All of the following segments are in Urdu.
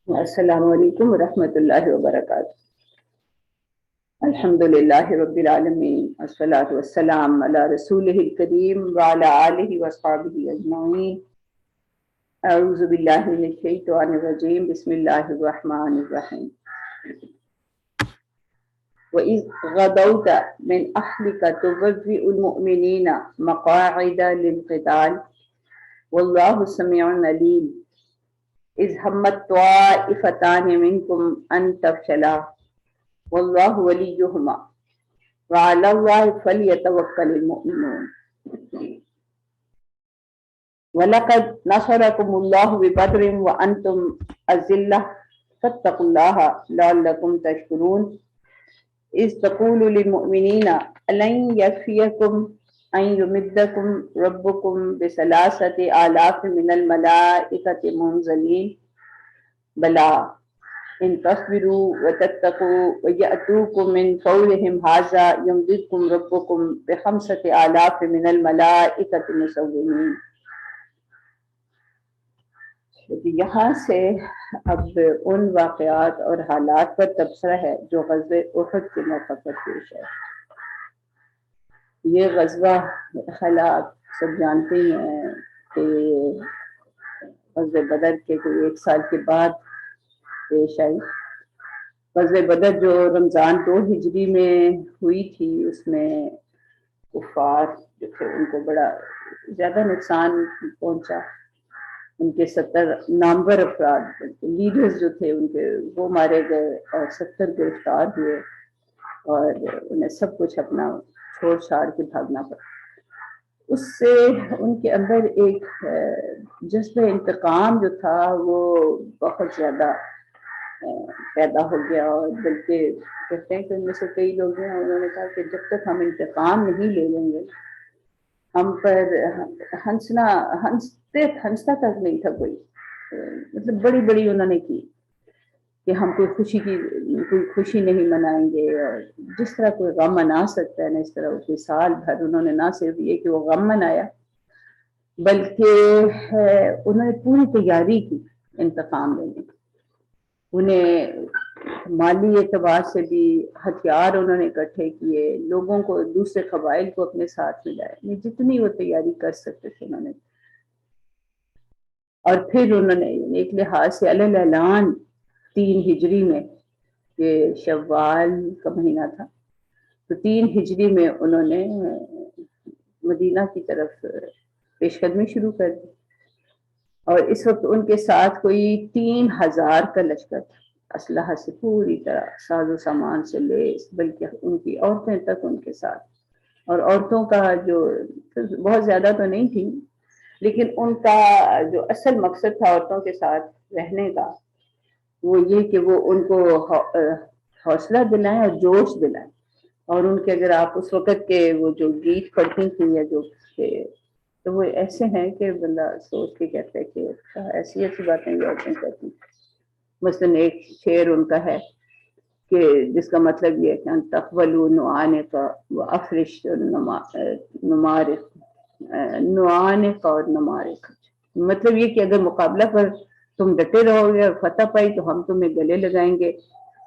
السلام علیکم ورحمۃ اللہ وبرکاتہ۔ الحمد للہ رب العالمین والصلاۃ والسلام علی رسولہ الکریم وعلی آلہ واصحابہ اجمعین۔ اعوذ باللہ من الشیطان الرجیم، بسم اللہ الرحمن الرحیم۔ وَإِذْ غَدَوْتَ مِنْ أَهْلِكَ تُبَوِّئُ الْمُؤْمِنِينَ مَقَاعِدَ لِلْقِتَالِ وَاللَّهُ سَمِيعٌ عَلِيمٌ۔ اذ ہمت طائفتان منکم ان تفشلا واللہ ولیہما وعلی اللہ فلیتوکل المؤمنون۔ وَلَقَدْ نَصَرَكُمُ اللَّهُ بِبَدْرٍ وَأَنْتُمْ أَذِلَّةٌ فَاتَّقُوا اللَّهَ لَعَلَّكُمْ تَشْكُرُونَ۔ اذ تقول للمؤمنین أَلَنْ يَكْفِيَكُمْ أَنْ يُمِدَّكُمْ رَبُّكُمْ بِثَلَاثَةِ آلَافٍ مِنَ الْمَلَائِكَةِ مُنْزَلِينَ بَلَىٰ إِنْ تَصْبِرُوا وَتَتَّقُوا وَيَأْتُوكُمْ مِنْ فَوْرِهِمْ هَٰذَا يُمْدِدْكُمْ رَبُّكُمْ بِخَمْسَةِ آلَافٍ مِنَ الْمَلَائِكَةِ مُسَوِّمِينَ۔ یہاں سے اب ان واقعات اور حالات پر تبصرہ ہے جو غزوہ احد کے موقع پر پیش ہے۔ یہ غزوہ حالات سب جانتے ہیں کہ غزوہ بدر کے کوئی 1 سال کے بعد پیش آئی۔ غزوہ بدر جو رمضان 2 ہجری میں ہوئی تھی، اس میں کفار جو تھے ان کو بڑا زیادہ نقصان پہنچا۔ ان کے 70 نامور افراد لیڈرز جو تھے ان کے وہ مارے گئے اور 70 گرفتار ہوئے، اور انہیں سب کچھ اپنا چھوڑ چھاڑ کے بھاگنا پڑا۔ اس سے ان کے اندر ایک جذبہ انتقام جو تھا وہ بہت زیادہ پیدا ہو گیا، اور بلکہ کہتے ہیں کہ ان میں سے کئی لوگ ہیں انہوں نے کہا کہ جب تک ہم انتقام نہیں لے لیں گے ہم پر ہنستا تک نہیں تھا کوئی۔ مطلب بڑی بڑی انہوں نے کی کہ ہم کوئی خوشی نہیں منائیں گے، اور جس طرح کوئی غم منا سکتا ہے نا اس طرح کوئی سال بھر انہوں نے نہ صرف یہ کہ وہ غم منایا بلکہ انہوں نے پوری تیاری کی انتقام لینے کی۔ انہیں مالی اعتبار سے بھی ہتھیار انہوں نے اکٹھے کیے، لوگوں کو دوسرے قبائل کو اپنے ساتھ ملائے، جتنی وہ تیاری کر سکتے تھے انہوں نے۔ اور پھر انہوں نے ایک لحاظ سے علی الاعلان 3 ہجری میں، یہ شوال کا مہینہ تھا، تو 3 ہجری میں انہوں نے مدینہ کی طرف پیش قدمی شروع کر دی، اور اس وقت ان کے ساتھ کوئی 3000 کا لشکر تھا، اسلحہ سے پوری طرح ساز و سامان سے لیس، بلکہ ان کی عورتیں تک ان کے ساتھ۔ اور عورتوں کا جو بہت زیادہ تو نہیں تھی، لیکن ان کا جو اصل مقصد تھا عورتوں کے ساتھ رہنے کا وہ یہ کہ وہ ان کو حوصلہ دلائیں اور جوش دلائیں۔ اور ان کے اگر آپ اس وقت کے وہ جو گیت پڑھتی تھیں یا جو تو وہ ایسے ہیں کہ بندہ سوچ کے کہتا ہے کہ ایسی باتیں یہ عورتیں کرتی۔ مثلاً ایک شعر ان کا ہے کہ جس کا مطلب یہ ہے کہ تقبلوا نعانق وافرش نمارق، نعانق اور نمارق، مطلب یہ کہ اگر مقابلہ پر تم ڈٹے رہو گے اور فتح پائی تو ہم تمہیں گلے لگائیں گے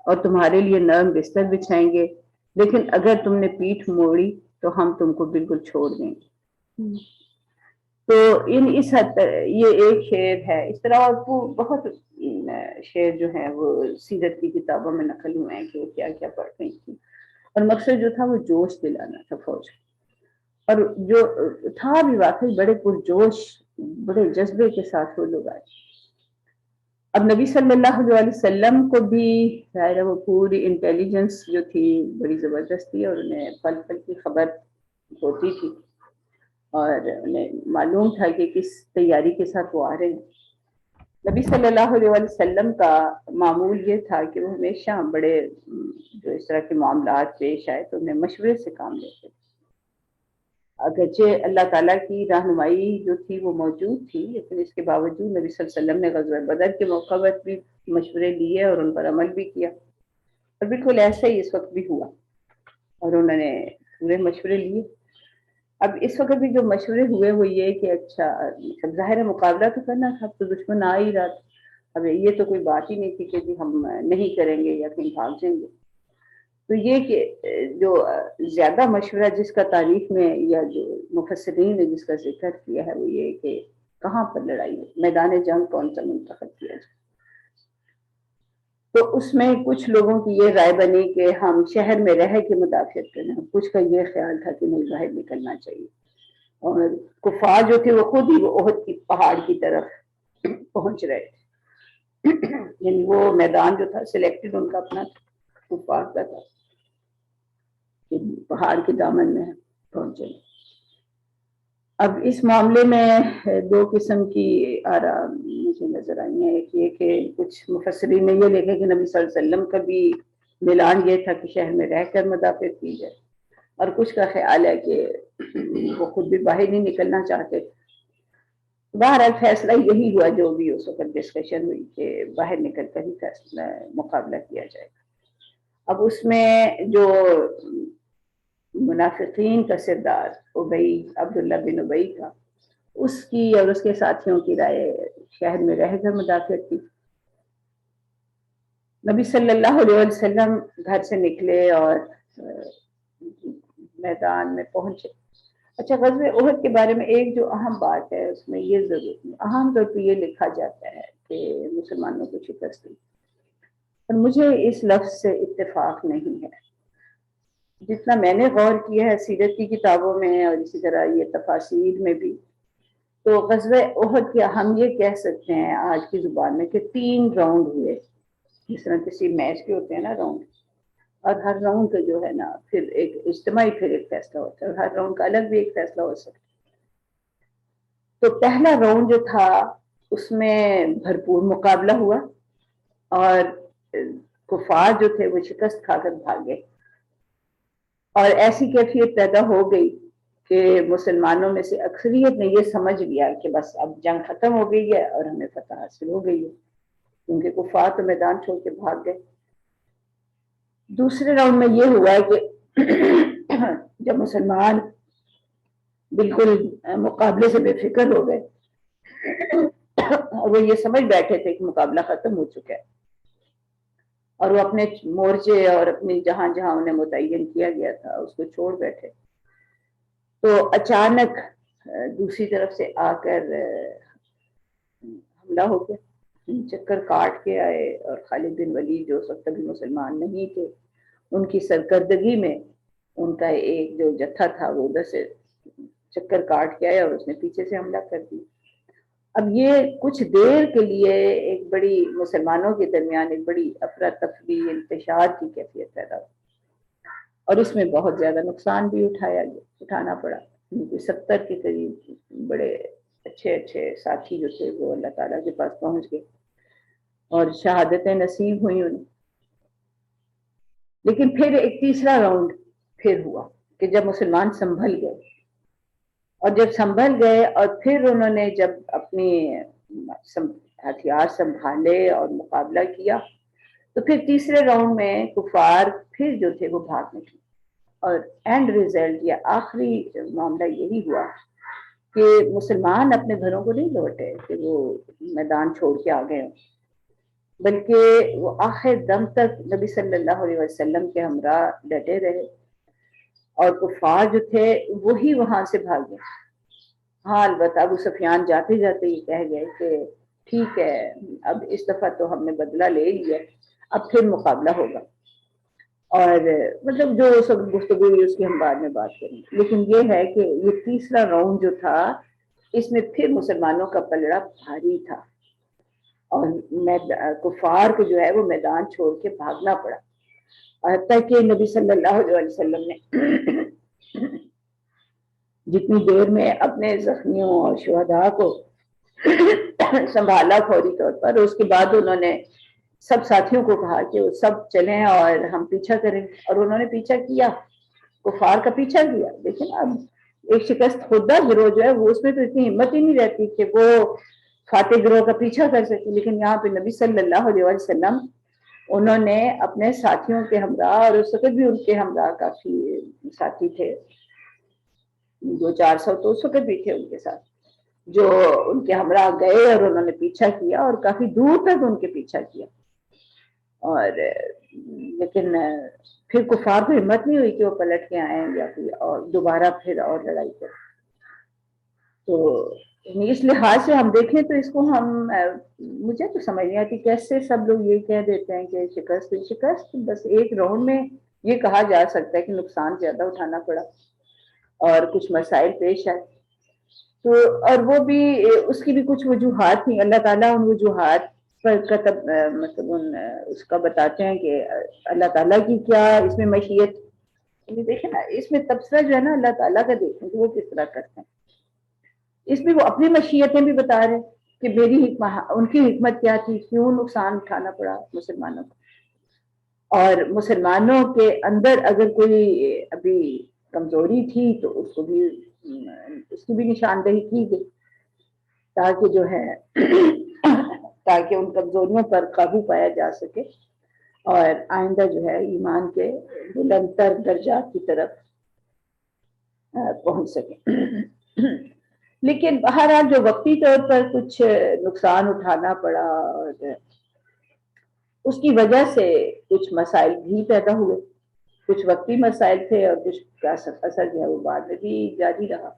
اور تمہارے لیے نرم بستر بچھائیں گے، لیکن اگر تم نے پیٹھ موڑی تو ہم تم کو بالکل چھوڑ دیں گے۔ تو اس حد یہ ایک شعر ہے۔ اس طرح اور بہت شعر جو ہیں وہ سیرت کی کتابوں میں نقل ہوئے ہیں کہ وہ کیا کیا پڑھ رہی تھی، اور مقصد جو تھا وہ جوش دلانا تھا فوج، اور جو تھا بھی واقعی بڑے پرجوش بڑے جذبے کے ساتھ وہ لوگ آئے۔ اب نبی صلی اللہ علیہ وسلم کو بھی ظاہر ہے وہ پوری انٹیلیجنس جو تھی بڑی زبردست تھی، اور انہیں پل پل کی خبر ہوتی تھی، اور انہیں معلوم تھا کہ کس تیاری کے ساتھ وہ آ رہے ہیں۔ نبی صلی اللہ علیہ وسلم کا معمول یہ تھا کہ وہ ہمیشہ بڑے جو اس طرح کے معاملات پیش آئے تو انہیں مشورے سے کام لیتے تھے۔ اگرچہ اللہ تعالیٰ کی رہنمائی جو تھی وہ موجود تھی، لیکن اس کے باوجود نبی صلی اللہ علیہ وسلم نے غزوہ بدر کے موقع پر بھی مشورے لیے اور ان پر عمل بھی کیا، اور بالکل ایسا ہی اس وقت بھی ہوا، اور انہوں نے پورے مشورے لیے۔ اب اس وقت بھی جو مشورے ہوئے وہ یہ کہ اچھا ظاہر مقابلہ تو کرنا تھا، تو دشمن آ ہی رہا تھا، اب یہ تو کوئی بات ہی نہیں تھی کہ جی ہم نہیں کریں گے یا کہیں بھاگ جائیں گے. تو یہ کہ جو زیادہ مشورہ جس کا تاریخ میں یا جو مفسرین نے جس کا ذکر کیا ہے وہ یہ کہ کہاں پر لڑائی ہے، میدان جنگ کون سا منتخب کیا جائے. تو اس میں کچھ لوگوں کی یہ رائے بنی کہ ہم شہر میں رہ کے مدافعت کریں، کچھ کا یہ خیال تھا کہ نہیں باہر نکلنا چاہیے. اور کفار جو تھے وہ خود ہی وہ احد کی پہاڑ کی طرف پہنچ رہے تھے. یعنی وہ میدان جو تھا سلیکٹڈ ان کا اپنا کفار کا تھا کہ پہاڑ کے دامن میں پہنچے. اب اس معاملے میں دو قسم کی آراء مجھے نظر آئی ہیں. ایک یہ کہ کچھ مفسرین نے یہ لکھا کہ نبی صلی اللہ علیہ وسلم کا بھی اعلان یہ تھا کہ شہر میں رہ کر مدافعت کی جائے، اور کچھ کا خیال ہے کہ وہ خود بھی باہر نہیں نکلنا چاہتے. بہرحال فیصلہ یہی ہوا جو بھی اس وقت ڈسکشن ہوئی کہ باہر نکل کر ہی فیصلہ مقابلہ کیا جائے گا. اب اس میں جو منافقین کا سردار ابی عبداللہ بن ابی کا، اس کی اور اس کے ساتھیوں کی رائے شہر میں رہ کر مدافعت کی. نبی صلی اللہ علیہ وسلم گھر سے نکلے اور میدان میں پہنچے. اچھا، غزوہ احد کے بارے میں ایک جو اہم بات ہے اس میں یہ ضرور اہم طور پہ یہ لکھا جاتا ہے کہ مسلمانوں کو شکست دی، اور مجھے اس لفظ سے اتفاق نہیں ہے. جتنا میں نے غور کیا ہے سیرت کی کتابوں میں اور اسی طرح یہ تفاسیر میں بھی، تو غزوہ احد کے ہم یہ کہہ سکتے ہیں آج کی زبان میں کہ 3 راؤنڈ ہوئے. جس طرح کسی میچ کے ہوتے ہیں نا راؤنڈ، اور ہر راؤنڈ کا جو ہے نا پھر ایک اجتماعی پھر ایک فیصلہ ہوتا ہے، اور ہر راؤنڈ کا الگ بھی ایک فیصلہ ہو سکتا ہے. تو پہلا راؤنڈ جو تھا اس میں بھرپور مقابلہ ہوا، اور کفار جو تھے وہ شکست کھا کر بھاگے، اور ایسی کیفیت پیدا ہو گئی کہ مسلمانوں میں سے اکثریت نے یہ سمجھ لیا کہ بس اب جنگ ختم ہو گئی ہے اور ہمیں فتح حاصل ہو گئی ہے، کیونکہ کفار تو میدان چھوڑ کے بھاگ گئے. دوسرے راؤنڈ میں یہ ہوا کہ جب مسلمان بالکل مقابلے سے بے فکر ہو گئے اور وہ یہ سمجھ بیٹھے تھے کہ مقابلہ ختم ہو چکا ہے، اور وہ اپنے مورچے اور اپنی جہاں جہاں انہیں متعین کیا گیا تھا اس کو چھوڑ بیٹھے، تو اچانک دوسری طرف سے آ کر حملہ ہو گیا. چکر کاٹ کے آئے، اور خالد بن ولید جو اس وقت بھی مسلمان نہیں تھے، ان کی سرکردگی میں ان کا ایک جو جتھا تھا وہ ادھر سے چکر کاٹ کے آیا اور اس نے پیچھے سے حملہ کر دیا. اب یہ کچھ دیر کے لیے ایک بڑی مسلمانوں کے درمیان ایک بڑی افراتفری انتشار کی کیفیت پیدا ہوئی، اور اس میں بہت زیادہ نقصان بھی اٹھانا پڑا. 70 کے قریب بڑے اچھے ساتھی جو تھے وہ اللہ تعالیٰ کے پاس پہنچ گئے اور شہادتیں نصیب ہوئی انہیں. لیکن پھر ایک تیسرا راؤنڈ پھر ہوا کہ جب مسلمان سنبھل گئے، اور جب سنبھل گئے اور پھر انہوں نے جب اپنی ہتھیار سنبھالے اور مقابلہ کیا، تو پھر تیسرے راؤنڈ میں کفار پھر جو تھے وہ بھاگ نکلے، اور اینڈ ریزلٹ یا آخری معاملہ یہی ہوا کہ مسلمان اپنے گھروں کو نہیں لوٹے کہ وہ میدان چھوڑ کے آ گئے ہوں، بلکہ وہ آخر دم تک نبی صلی اللہ علیہ وسلم کے ہمراہ ڈٹے رہے، اور کفار جو تھے وہی وہاں سے بھاگے. ہاں البتہ ابو سفیان جاتے جاتے یہ کہہ گئے کہ ٹھیک ہے اب اس دفعہ تو ہم نے بدلہ لے لیا، اب پھر مقابلہ ہوگا. اور مطلب جو سب گفتگو ہوئی اس کی ہم بعد میں بات کریں گے. لیکن یہ ہے کہ یہ تیسرا راؤنڈ جو تھا اس میں پھر مسلمانوں کا پلڑا بھاری تھا، اور کفار کو جو ہے وہ میدان چھوڑ کے بھاگنا پڑا، حتیٰ کہ نبی صلی اللہ علیہ وسلم نے جتنی دیر میں اپنے زخمیوں اور شہداء کو سنبھالا فوری طور پر، اس کے بعد انہوں نے سب ساتھیوں کو کہا کہ وہ سب چلیں اور ہم پیچھا کریں، اور انہوں نے پیچھا کیا، کفار کا پیچھا کیا. لیکن اب ایک شکست خوردہ گروہ جو ہے وہ اس میں تو اتنی ہمت ہی نہیں رہتی کہ وہ فاتح گروہ کا پیچھا کر سکے. لیکن یہاں پہ نبی صلی اللہ علیہ وسلم انہوں نے اپنے ساتھیوں کے ہمراہ، اور اس وقت بھی ان کے ہمراہ کافی ساتھی تھے، 200-400 تو اس وقت بھی تھے ان کے ساتھ، جو ان کے ہمراہ گئے اور انہوں نے پیچھا کیا اور کافی دور تک ان کے پیچھا کیا، اور لیکن پھر کفار کو ہمت نہیں ہوئی کہ وہ پلٹ کے آئیں یا کوئی اور دوبارہ پھر اور لڑائی کریں. تو اس لحاظ سے ہم دیکھیں تو اس کو ہم مجھے تو سمجھ نہیں آتی کیسے سب لوگ یہ کہہ دیتے ہیں کہ شکست بس ایک راؤنڈ میں یہ کہا جا سکتا ہے کہ نقصان زیادہ اٹھانا پڑا اور کچھ مسائل پیش آئے. تو اور وہ بھی اس کی بھی کچھ وجوہات تھیں. اللہ تعالیٰ ان وجوہات پر مطلب اس کا بتاتے ہیں کہ اللہ تعالیٰ کی کیا اس میں مشیت. دیکھیں نا اس میں تبصرہ جو ہے نا اللہ تعالیٰ کا دیکھیں کہ وہ کس طرح کرتے ہیں. اس میں وہ اپنی مشیتیں بھی بتا رہے کہ میری ان کی حکمت کیا تھی، کیوں نقصان اٹھانا پڑا مسلمانوں کو. اور مسلمانوں کے اندر اگر کوئی ابھی کمزوری تھی تو اس کی بھی نشاندہی کی گئی تاکہ جو ہے تاکہ ان کمزوریوں پر قابو پایا جا سکے اور آئندہ جو ہے ایمان کے بلندتر درجات کی طرف پہنچ سکے. لیکن بہرحال جو وقتی طور پر کچھ نقصان اٹھانا پڑا اور اس کی وجہ سے کچھ مسائل بھی پیدا ہوئے، کچھ وقتی مسائل تھے اور کچھ کا اثر جو ہے وہ بعد میں بھی جاری رہا.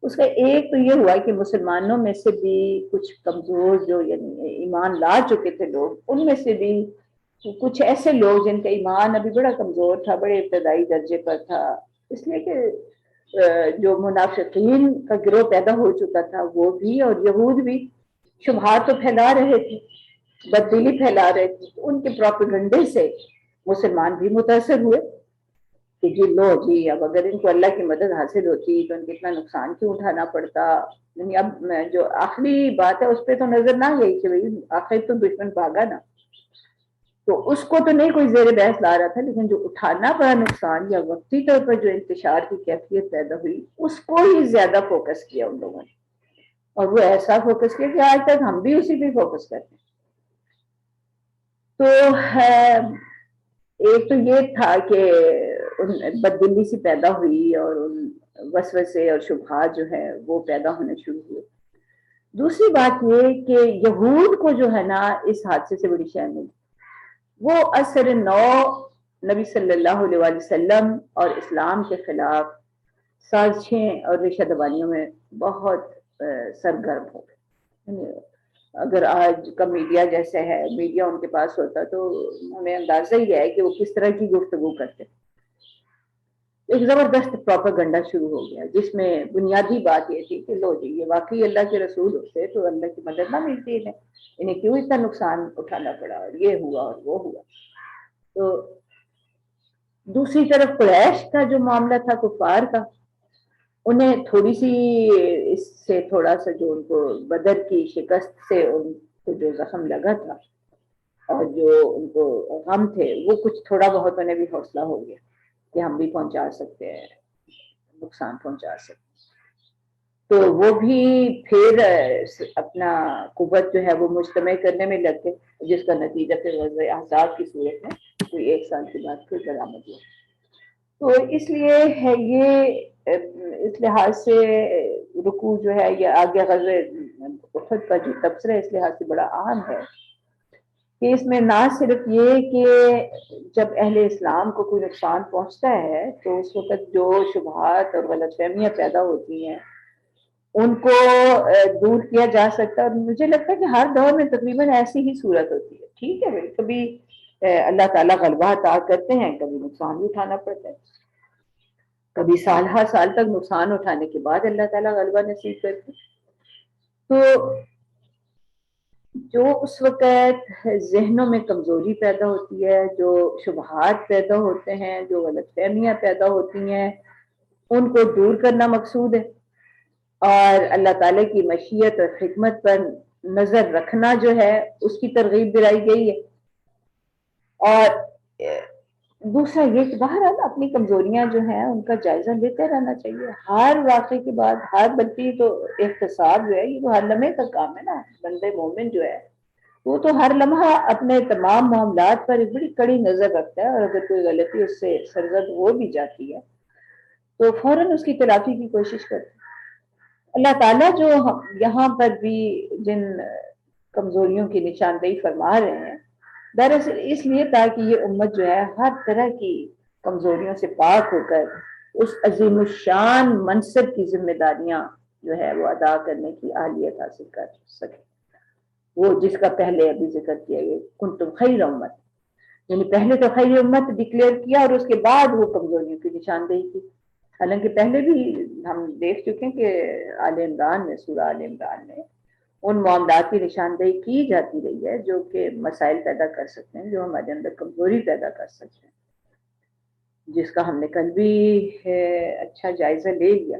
اس کا ایک تو یہ ہوا کہ مسلمانوں میں سے بھی کچھ کمزور جو یعنی ایمان لا چکے تھے لوگ، ان میں سے بھی کچھ ایسے لوگ جن کا ایمان ابھی بڑا کمزور تھا، بڑے ابتدائی درجے پر تھا، اس لیے کہ جو منافقین کا گروہ پیدا ہو چکا تھا وہ بھی اور یہود بھی شبہات تو پھیلا رہے تھے، بددلی پھیلا رہے تھے. ان کے پروپیگنڈے سے مسلمان بھی متاثر ہوئے کہ جی لو جی اب اگر ان کو اللہ کی مدد حاصل ہوتی تو ان کو اتنا نقصان کیوں اٹھانا پڑتا. یعنی اب جو آخری بات ہے اس پہ تو نظر نہ گئی کہ بھائی آخر تو دشمن بھاگا نا، تو اس کو تو نہیں کوئی زیر بحث لا رہا تھا، لیکن جو اٹھانا پڑا نقصان یا وقتی طور پر جو انتشار کی کیفیت پیدا ہوئی اس کو ہی زیادہ فوکس کیا ان لوگوں نے، اور وہ ایسا فوکس کیا کہ آج تک ہم بھی اسی پہ فوکس کرتے ہیں. تو ایک تو یہ تھا کہ بددلی سی پیدا ہوئی اور ان وسوسے اور شبہات جو ہے وہ پیدا ہونے شروع ہوئے. دوسری بات یہ کہ یہود کو جو ہے نا اس حادثے سے بڑی شرم ملی. وہ اثر نو نبی صلی اللہ علیہ وسلم اور اسلام کے خلاف سازشیں اور ریشہ دبانیوں میں بہت سرگرم ہو گئے. اگر آج کا میڈیا جیسے ہے، میڈیا ان کے پاس ہوتا تو ہمیں اندازہ ہی ہے کہ وہ کس طرح کی گفتگو کرتے. ایک زبردست پروپیگنڈا شروع ہو گیا جس میں بنیادی بات یہ تھی کہ لو جی یہ واقعی اللہ کے رسول ہوتے تو اللہ کی مدد نہ ملتی انہیں کیوں اتنا نقصان اٹھانا پڑا اور یہ ہوا اور وہ ہوا. تو دوسری طرف قریش کا جو معاملہ تھا کفار کا، انہیں تھوڑی سی اس سے تھوڑا سا جو ان کو بدر کی شکست سے ان کو جو زخم لگا تھا اور جو ان کو غم تھے وہ کچھ تھوڑا بہت انہیں بھی حوصلہ ہو گیا کہ ہم بھی پہنچا سکتے ہیں، نقصان پہنچا سکتے. تو وہ بھی پھر اپنا قوت جو ہے وہ مجتمع کرنے میں لگ گئے، جس کا نتیجہ پھر غزوہ احزاب کی صورت میں کوئی ایک سال کے بعد پھر برآمد ہوا. تو اس لیے ہے یہ اس لحاظ سے رکوع جو ہے یہ آگے غزوہ احد کا جو تبصرہ ہے اس لحاظ سے بڑا اہم ہے کہ اس میں نہ صرف یہ کہ جب اہل اسلام کو کوئی نقصان پہنچتا ہے تو اس وقت جو شبہات اور غلط فہمیاں پیدا ہوتی ہیں ان کو دور کیا جا سکتا ہے. اور مجھے لگتا ہے کہ ہر دور میں تقریباً ایسی ہی صورت ہوتی ہے. ٹھیک ہے بھائی کبھی اللہ تعالیٰ غلبہ عطا کرتے ہیں، کبھی نقصان بھی اٹھانا پڑتا ہے، کبھی سال ہر سال تک نقصان اٹھانے کے بعد اللہ تعالیٰ غلبہ نصیب کرتے ہیں. تو جو اس وقت ذہنوں میں کمزوری پیدا ہوتی ہے، جو شبہات پیدا ہوتے ہیں، جو غلط فہمیاں پیدا ہوتی ہیں، ان کو دور کرنا مقصود ہے اور اللہ تعالیٰ کی مشیت اور حکمت پر نظر رکھنا جو ہے اس کی ترغیب دلائی گئی ہے. اور دوسرا یہ کہ بہرحال اپنی کمزوریاں جو ہیں ان کا جائزہ لیتے رہنا چاہیے ہر واقعے کے بعد. بلکہ تو احتساب جو ہے یہ تو ہر لمحے کا کام ہے نا. بندے مومن جو ہے وہ تو ہر لمحہ اپنے تمام معاملات پر ایک بڑی کڑی نظر رکھتا ہے، اور اگر کوئی غلطی اس سے سرزد ہو بھی جاتی ہے تو فوراً اس کی تلافی کی کوشش کرتا ہے. اللہ تعالیٰ جو یہاں پر بھی جن کمزوریوں کی نشاندہی فرما رہے ہیں، دراصل اس لیے تاکہ یہ امت جو ہے ہر طرح کی کمزوریوں سے پاک ہو کر اس عظیم الشان منصب کی ذمہ داریاں جو ہے وہ ادا کرنے کی اہلیت حاصل کر سکے، وہ جس کا پہلے ابھی ذکر کیا گیا کنتم خیر امت، یعنی پہلے تو خیر امت ڈکلیئر کیا اور اس کے بعد وہ کمزوریوں کی نشاندہی کی۔ حالانکہ پہلے بھی ہم دیکھ چکے ہیں کہ آل عمران میں، سورہ آل عمران میں ان معاملات کی نشاندہی کی جاتی رہی ہے جو کہ مسائل پیدا کر سکتے ہیں، جو ہمارے اندر کمزوری پیدا کر سکتے ہیں، جس کا ہم نے کل بھی اچھا جائزہ لے لیا۔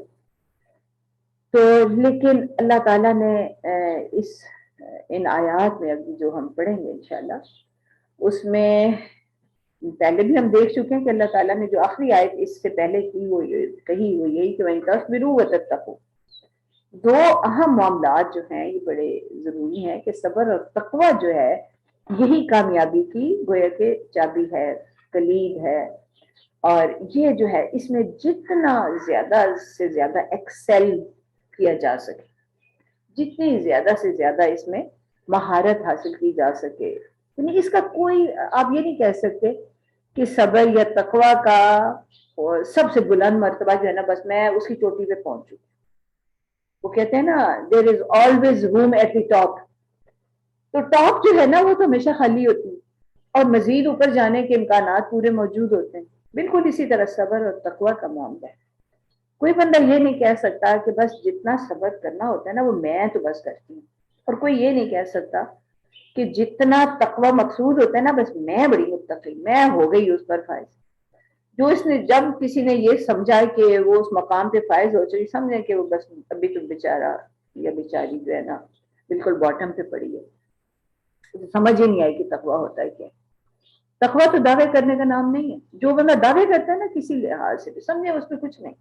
تو لیکن اللہ تعالیٰ نے ان آیات میں ابھی جو ہم پڑھیں گے انشاءاللہ، اس میں پہلے بھی ہم دیکھ چکے ہیں کہ اللہ تعالیٰ نے جو آخری آیت اس سے پہلے کی وہ کہی وہ یہی کہ وَإِن تَصْبِرُوا وَتَتَّقُوا، دو اہم معاملات جو ہیں یہ بڑے ضروری ہیں کہ صبر اور تقوی جو ہے یہی کامیابی کی گویا کہ چابی ہے، کلید ہے، اور یہ جو ہے اس میں جتنا زیادہ سے زیادہ ایکسل کیا جا سکے، جتنی زیادہ سے زیادہ اس میں مہارت حاصل کی جا سکے، یعنی اس کا کوئی آپ یہ نہیں کہہ سکتے کہ صبر یا تقوی کا سب سے بلند مرتبہ جو ہے نا بس میں اس کی چوٹی پہ پہنچوں۔ وہ کہتے ہیں نا there is always room at the top, تو ٹاپ جو ہے نا وہ تو ہمیشہ خالی ہوتی ہے اور مزید اوپر جانے کے امکانات پورے موجود ہوتے ہیں۔ بالکل اسی طرح صبر اور تقوی کا معاملہ ہے۔ کوئی بندہ یہ نہیں کہہ سکتا کہ بس جتنا صبر کرنا ہوتا ہے نا وہ میں تو بس کرتی ہوں، اور کوئی یہ نہیں کہہ سکتا کہ جتنا تقوی مقصود ہوتا ہے نا بس میں بڑی متقی، میں ہو گئی اس پر فائز۔ جو اس نے جب کسی نے یہ سمجھا کہ وہ اس مقام پہ فائز ہو چکی، سمجھے کہ وہ بس ابھی تو بیچارہ یا بیچاری جو ہے نا بالکل باٹم پہ پڑی ہے، سمجھ ہی نہیں آئی کہ تقوی ہوتا ہے کیا۔ تقوی تو دعوے کرنے کا نام نہیں ہے، جو بندہ دعوے کرتا ہے نا کسی لحاظ سے بھی سمجھے اس پہ کچھ نہیں۔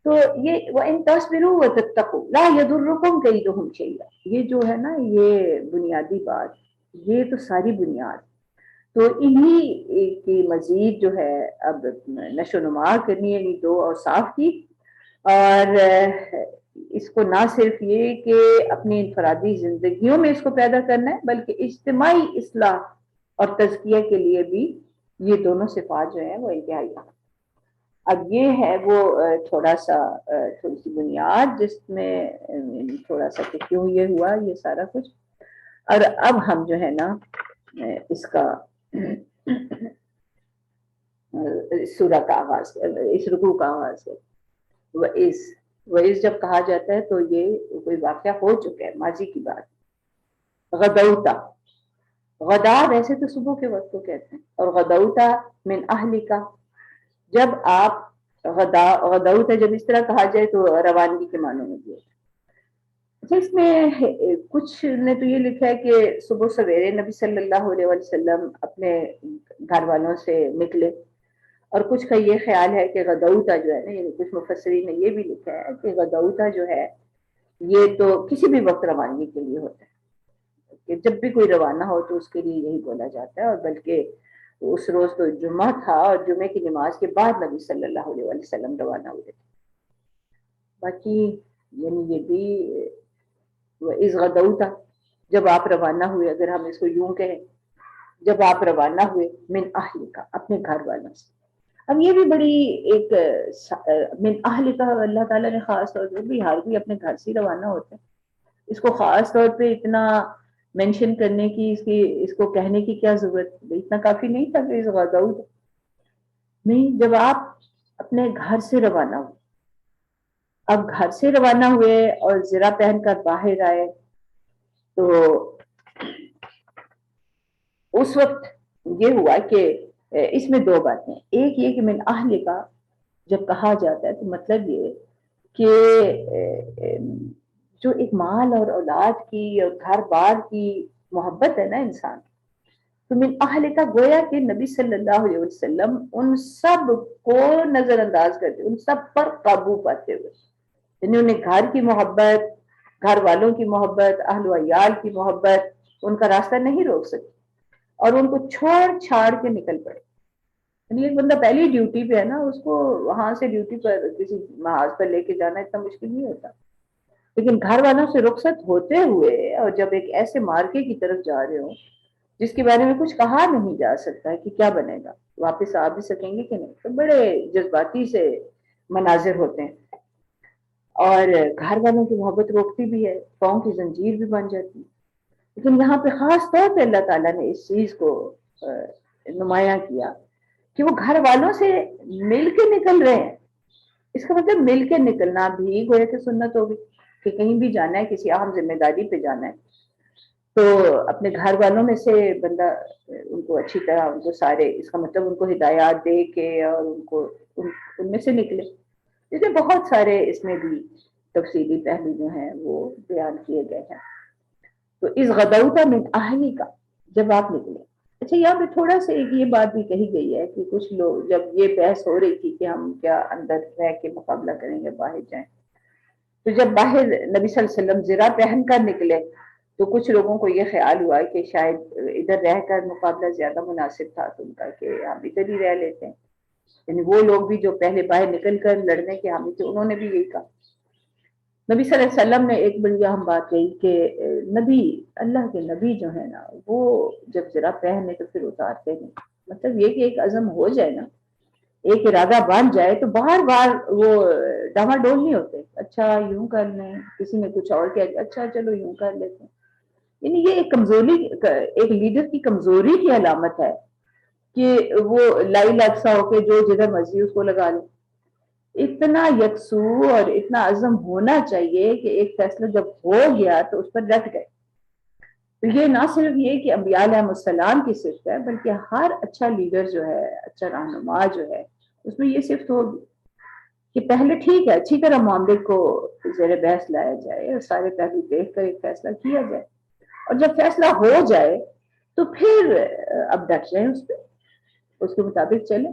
تو یہ وَإِن تَصْبِرُوا وَتَتَّقُوا لَا يَضُرُّكُمْ كَيْدُهُمْ شَيْئًا، یہ جو ہے نا یہ بنیادی بات، یہ تو ساری بنیاد، تو انہی کی مزید جو ہے اب نشو و نما کرنی ہے دو اوصاف کی، اور اس کو نہ صرف یہ کہ اپنی انفرادی زندگیوں میں اس کو پیدا کرنا ہے بلکہ اجتماعی اصلاح اور تزکیہ کے لیے بھی یہ دونوں صفات جو ہیں وہ انتہائی اہم۔ اب یہ ہے وہ تھوڑی سی بنیاد جس میں تھوڑا سا کہ کیوں یہ ہوا یہ سارا کچھ، اور اب ہم جو ہے نا اس کا سورہ کا آغاز، اس رکوع کا آغاز ہے۔ وَإِذْ جب کہا جاتا ہے تو یہ کوئی واقعہ ہو چکا ہے، ماضی کی بات۔ غدوتا، غدا ویسے تو صبح کے وقت کو کہتے ہیں، اور غدوتا من اہلکا، جب آپ غدوتا جب اس طرح کہا جائے تو روانگی کے معنوں میں بھی ہے۔ اس میں کچھ نے تو یہ لکھا ہے کہ صبح سویرے نبی صلی اللہ علیہ وسلم اپنے گھر والوں سے نکلے، اور کچھ کا یہ خیال ہے کہ غدوتا جو ہے نا، یعنی کچھ مفسرین نے یہ بھی لکھا ہے کہ غدوتا جو ہے یہ تو کسی بھی وقت روانگی کے لیے ہوتا ہے، کہ جب بھی کوئی روانہ ہو تو اس کے لیے یہی بولا جاتا ہے، اور بلکہ اس روز تو جمعہ تھا اور جمعے کی نماز کے بعد نبی صلی اللہ علیہ وسلم روانہ ہوئے تھے۔ باقی یعنی یہ بھی اس غدوتا، جب آپ روانہ ہوئے، اگر ہم اس کو یوں کہیں جب آپ روانہ ہوئے من اہل کا، اپنے گھر والوں سے۔ اب یہ بھی بڑی ایک من اہل کا، اللہ تعالیٰ نے خاص طور پہ بھی ہر کوئی اپنے گھر سے روانہ ہوتا ہے، اس کو خاص طور پہ اتنا مینشن کرنے کی، اس کو کہنے کی کیا ضرورت، اتنا کافی نہیں تھا کہ اس غدوتا نہیں، جب آپ اپنے گھر سے روانہ ہوئے۔ اب گھر سے روانہ ہوئے اور زرہ پہن کر باہر آئے تو اس وقت یہ ہوا کہ اس میں دو باتیں، ایک یہ کہ من اہل کا جب کہا جاتا ہے تو مطلب یہ کہ جو ایک مال اور اولاد کی اور گھر بار کی محبت ہے نا انسان، تو من اہل کا گویا کہ نبی صلی اللہ علیہ وسلم ان سب کو نظر انداز کرتے، ان سب پر قابو پاتے ہوئے، یعنی انہیں گھر کی محبت، گھر والوں کی محبت، اہل و عیال کی محبت ان کا راستہ نہیں روک سکتی، اور ان کو چھوڑ چھاڑ کے نکل پڑے۔ یعنی ایک بندہ پہلی ڈیوٹی پہ ہے نا، اس کو وہاں سے ڈیوٹی پر کسی محاذ پر لے کے جانا اتنا مشکل نہیں ہوتا، لیکن گھر والوں سے رخصت ہوتے ہوئے اور جب ایک ایسے مارکے کی طرف جا رہے ہو جس کے بارے میں کچھ کہا نہیں جا سکتا کہ کیا بنے گا، واپس آ بھی سکیں گے کہ نہیں، تو بڑے جذباتی سے مناظر ہوتے ہیں، اور گھر والوں کی محبت روکتی بھی ہے، پاؤں کی زنجیر بھی بن جاتی ہے۔ لیکن یہاں پہ خاص طور پہ اللہ تعالیٰ نے اس چیز کو نمایاں کیا کہ وہ گھر والوں سے مل کے نکل رہے ہیں۔ اس کا مطلب مل کے نکلنا بھی گویا کہ سنت ہوگی، کہ کہیں بھی جانا ہے، کسی اہم ذمہ داری پہ جانا ہے تو اپنے گھر والوں میں سے بندہ ان کو اچھی طرح، ان کو سارے، اس کا مطلب ان کو ہدایات دے کے اور ان میں سے نکلے۔ اس میں بہت سارے اس میں بھی تفصیلی پہلو جو ہیں وہ بیان کیے گئے ہیں۔ تو اس غدوتا من اہلی کا، جب آپ نکلے۔ اچھا، یہاں پہ تھوڑا سا ایک یہ بات بھی کہی گئی ہے کہ کچھ لوگ، جب یہ بحث ہو رہی تھی کہ ہم کیا اندر رہ کے مقابلہ کریں گے باہر جائیں، تو جب باہر نبی صلی اللہ علیہ وسلم زرہ پہن کر نکلے تو کچھ لوگوں کو یہ خیال ہوا کہ شاید ادھر رہ کر مقابلہ زیادہ مناسب تھا ان کا، کہ ہم ادھر ہی رہ لیتے ہیں۔ یعنی وہ لوگ بھی جو پہلے باہر نکل کر لڑنے کے حامی تھے، انہوں نے بھی یہی کہا۔ نبی صلی اللہ علیہ وسلم نے ایک بڑی اہم بات کہی کہ نبی، اللہ کے نبی جو ہے نا، وہ جب زرہ پہنے تو پھر اتارتے نہیں۔ مطلب یہ کہ ایک عزم ہو جائے نا، ایک ارادہ بن جائے تو بار بار وہ ڈاما ڈول نہیں ہوتے، اچھا یوں کر لیں، کسی نے کچھ اور کیا، اچھا چلو یوں کر لیتے ہیں۔ یعنی یہ ایک کمزوری، ایک لیڈر کی کمزوری کی علامت ہے کہ وہ لائی لفسا ہو کے جو جدھر مرضی اس کو لگا لے۔ اتنا یکسو اور اتنا عزم ہونا چاہیے کہ ایک فیصلہ جب ہو گیا تو اس پر ڈٹ گئے۔ تو یہ نہ صرف یہ کہ انبیاء علیہ السلام کی صفت ہے، بلکہ ہر اچھا لیڈر جو ہے، اچھا رہنما جو ہے، اس میں یہ صفت ہوگی کہ پہلے ٹھیک ہے، اچھی طرح معاملے کو زیر بحث لایا جائے اور سارے پہلو دیکھ کر ایک فیصلہ کیا جائے، اور جب فیصلہ ہو جائے تو پھر اب ڈٹ جائیں اس پہ، اس کے مطابق چلیں۔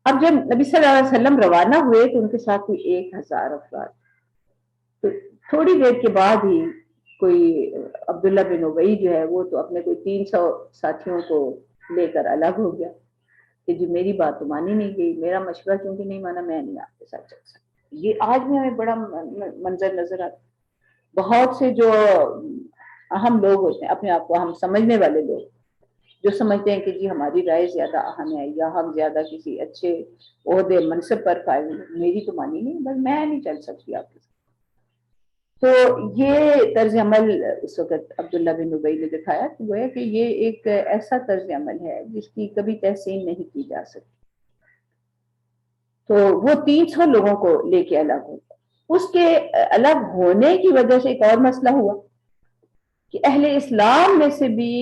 اب جب نبی صلی اللہ علیہ وسلم روانہ ہوئے تو ان کے ساتھ کوئی 1000 افراد، تو تھوڑی دیر کے بعد ہی کوئی عبداللہ بن ابی جو ہے وہ تو اپنے کوئی 300 ساتھیوں کو لے کر الگ ہو گیا کہ جی میری بات تو مانی نہیں گئی، میرا مشورہ کیونکہ نہیں مانا، میں نہیں آپ کے ساتھ چل سکتا۔ یہ آج بھی ہمیں بڑا منظر نظر آتا۔ بہت سے جو اہم لوگ ہوتے ہیں، اپنے آپ کو ہم سمجھنے والے لوگ، جو سمجھتے ہیں کہ جی ہماری رائے زیادہ اہم ہے یا ہم زیادہ کسی اچھے عہدے منصب پر قائم ہیں، میری تو مانی نہیں، بس میں نہیں چل سکتی آپ کے ساتھ۔ تو یہ طرز عمل اس وقت عبداللہ بن ابی نے دکھایا کہ گویا کہ یہ ایک ایسا طرز عمل ہے جس کی کبھی تحسین نہیں کی جا سکتی۔ تو وہ 300 لوگوں کو لے کے الگ ہو گیا۔ اس کے الگ ہونے کی وجہ سے ایک اور مسئلہ ہوا کہ اہل اسلام میں سے بھی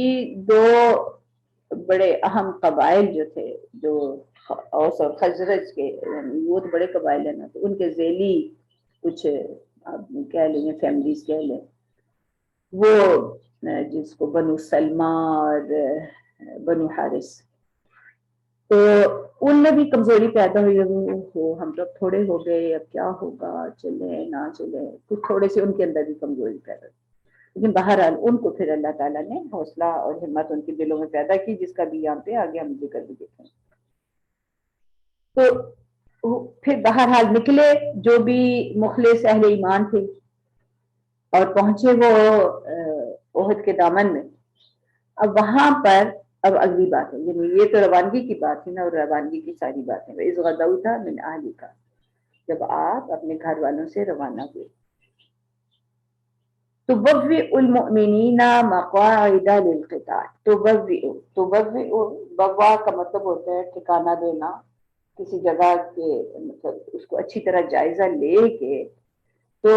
2 بڑے اہم قبائل جو تھے، جو اوس اور خزرج کے، وہ تو بڑے قبائل ہیں نا، تو ان کے ذیلی کچھ آپ کہہ لیں فیملیز کہہ لیں، وہ جس کو بنو سلمہ اور بنو حارث، تو ان میں بھی کمزوری پیدا ہوئی، ہم تو تھوڑے ہو گئے، اب کیا ہوگا، چلے نہ چلے، کچھ تھوڑے سے ان کے اندر بھی کمزوری پیدا ہوئی۔ لیکن بہرحال ان کو پھر اللہ تعالیٰ نے حوصلہ اور ہمت ان کے دلوں میں پیدا کی، جس کا بھی یہاں پہ آگے ہم ذکر بھی دیکھیں۔ تو پھر بہرحال نکلے جو بھی مخلص اہل ایمان تھے اور پہنچے وہ احد کے دامن میں۔ اب وہاں پر اب اگلی بات ہے، یعنی یہ تو روانگی کی بات ہے نا، اور روانگی کی ساری باتیں، اذ غدوت من اہلک، جب آپ اپنے گھر والوں سے روانہ ہوئے۔ تبوئ المؤمنین مقاعد للقتال، تبوئ بوا کا مطلب ہوتا ہے ٹھکانہ دینا کسی جگہ کے، مطلب اس کو اچھی طرح جائزہ لے کے، تو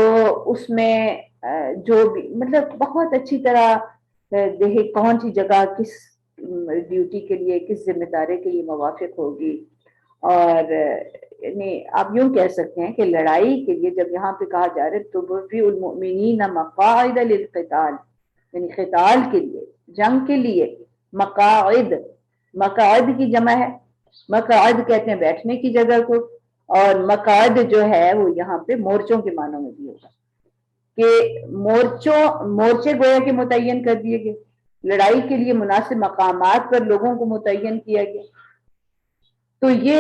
اس میں جو بھی مطلب بہت اچھی طرح دیکھے کون سی جگہ کس ڈیوٹی کے لیے، کس ذمہ داری کے لیے موافق ہوگی۔ اور یعنی آپ یوں کہہ سکتے ہیں کہ لڑائی کے لیے جب یہاں پہ کہا جا رہا ہے تبوئ المؤمنین مقاعد للقتال، یعنی قتال کے لیے، جنگ کے لیے مقاعد، مقاعد کی جمع ہے، مقاعد کہتے ہیں بیٹھنے کی جگہ کو، اور مقاعد جو ہے وہ یہاں پہ مورچوں کے معنوں میں بھی ہوگا کہ مورچے گویا کے متعین کر دیے گئے لڑائی کے لیے مناسب مقامات پر لوگوں کو متعین کیا گیا. تو یہ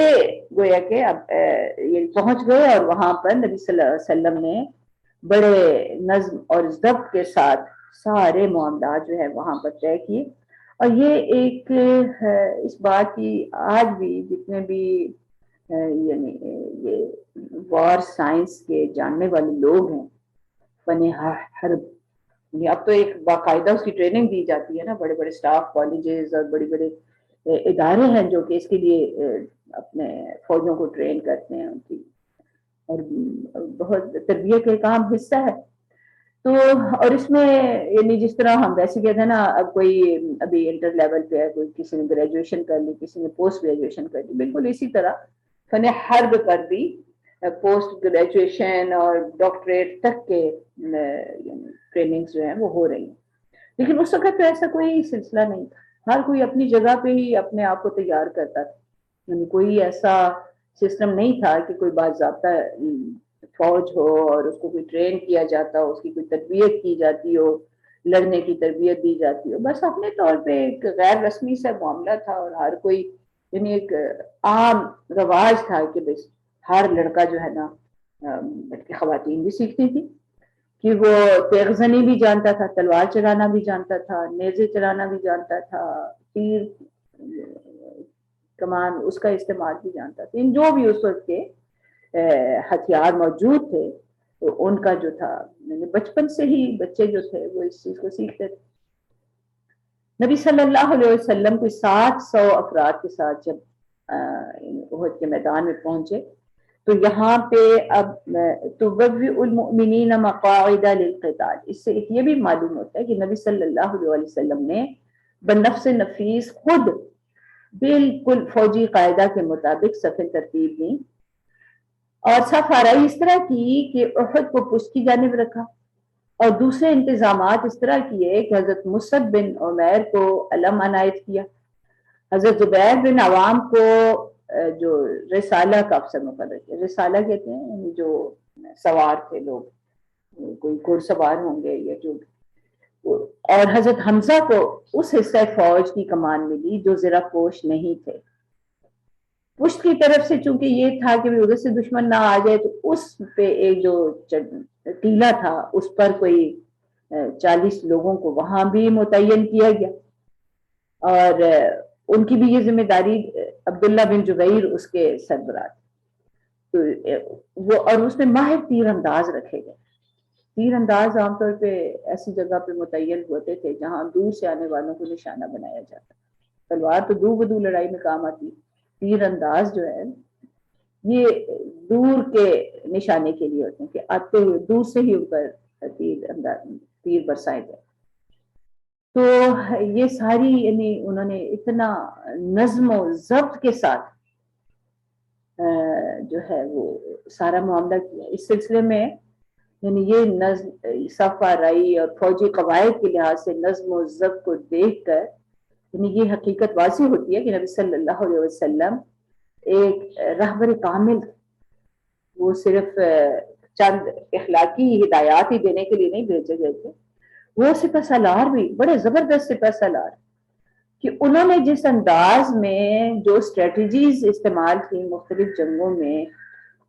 گویا کہ اب یہ پہنچ گئے اور وہاں پر نبی صلی اللہ علیہ وسلم نے بڑے نظم اور ضبط کے ساتھ سارے معاملات جو ہے وہاں پر طے کیے. اور یہ ایک اس بات کی آج بھی جتنے بھی یعنی یہ وار سائنس کے جاننے والے لوگ ہیں، فن حرب، یعنی اب تو ایک باقاعدہ اس کی ٹریننگ دی جاتی ہے نا، بڑے بڑے سٹاف کالجز اور بڑے بڑے ادارے ہیں جو کہ اس کے لیے اپنے فوجوں کو ٹرین کرتے ہیں، ان کی اور بہت تربیت کا ایک اہم حصہ ہے. تو اور اس میں یعنی جس طرح ہم ویسے کہتے ہیں نا، اب کوئی ابھی انٹر لیول پہ ہے، کوئی کسی نے گریجویشن کر لی، کسی نے پوسٹ گریجویشن کر لی، بالکل اسی طرح فن حرب پر بھی پوسٹ گریجویشن اور ڈاکٹریٹ تک کے ٹریننگ جو ہیں وہ ہو رہی ہیں. لیکن اس وقت تو ایسا کوئی سلسلہ نہیں تھا، ہر کوئی اپنی جگہ پہ ہی اپنے آپ کو تیار کرتا تھا. یعنی کوئی ایسا سسٹم نہیں تھا کہ کوئی باضابطہ فوج ہو اور اس کو کوئی ٹرین کیا جاتا ہو، اس کی کوئی تربیت کی جاتی ہو، لڑنے کی تربیت دی جاتی ہو. بس اپنے طور پہ ایک غیر رسمی سا معاملہ تھا، اور ہر کوئی یعنی ایک عام رواج تھا کہ بس ہر لڑکا جو ہے نا، بلکہ خواتین بھی سیکھتی تھی کہ وہ تیغ زنی بھی جانتا تھا، تلوار چلانا بھی جانتا تھا، نیزے چلانا بھی جانتا تھا، تیر کمان اس کا استعمال بھی جانتا تھا. جو بھی اس وقت کے ہتھیار موجود تھے تو ان کا جو تھا بچپن سے ہی بچے جو تھے وہ اس چیز کو سیکھتے تھے. نبی صلی اللہ علیہ وسلم کوئی 700 افراد کے ساتھ جب احد کے میدان میں پہنچے تو یہاں پہ اب تبوئ المؤمنین مقاعد للقتال، اس سے ایک یہ بھی معلوم ہوتا ہے کہ نبی صلی اللہ علیہ وسلم نے بنفس نفیس خود بالکل فوجی قاعدہ کے مطابق صف ترتیب دی اور صف آرائی اس طرح کی کہ احد کو پشت کی جانب رکھا، اور دوسرے انتظامات اس طرح کیے کہ حضرت مصعب بن عمیر کو علم عنایت کیا، حضرت زبیر بن عوام کو جو رسالہ کا افسر مقرر کیا. رسالہ کہتے ہیں جو سوار تھے لوگ، کوئی گھڑ سوار ہوں گے یا جو، اور حضرت حمزہ کو اس حصہ فوج کی کمان ملی جو زرہ پوش نہیں تھے. پشت کی طرف سے چونکہ یہ تھا کہ ادھر سے دشمن نہ آ جائے، تو اس پہ ایک جو ٹیلا تھا اس پر کوئی 40 لوگوں کو وہاں بھی متعین کیا گیا، اور ان کی بھی یہ ذمہ داری عبداللہ بن جبیر اس کے سربراہ تھے. تو وہ اور اس میں ماہر تیر انداز رکھے گئے. تیر انداز عام طور پہ ایسی جگہ پہ متعین ہوتے تھے جہاں دور سے آنے والوں کو نشانہ بنایا جاتا. تلوار تو دو بدو لڑائی میں کام آتی، تیر انداز جو ہے یہ دور کے نشانے کے لیے ہوتے ہیں کہ آتے ہوئے دور سے ہی اوپر تیر برسائے گئے. تو یہ ساری یعنی انہوں نے اتنا نظم و ضبط کے ساتھ جو ہے وہ سارا معاملہ کیا. اس سلسلے میں یعنی یہ نظم صف آرائی اور فوجی قواعد کے لحاظ سے نظم و ضبط کو دیکھ کر یعنی یہ حقیقت واضح ہوتی ہے کہ نبی صلی اللہ علیہ وسلم ایک رہبر کامل، وہ صرف چند اخلاقی ہدایات ہی دینے کے لیے نہیں بھیجے گئے تھے، وہ سپہ سالار بھی بڑے زبردست سپہ سالار کہ انہوں نے جس انداز میں جو اسٹریٹجیز استعمال کی مختلف جنگوں میں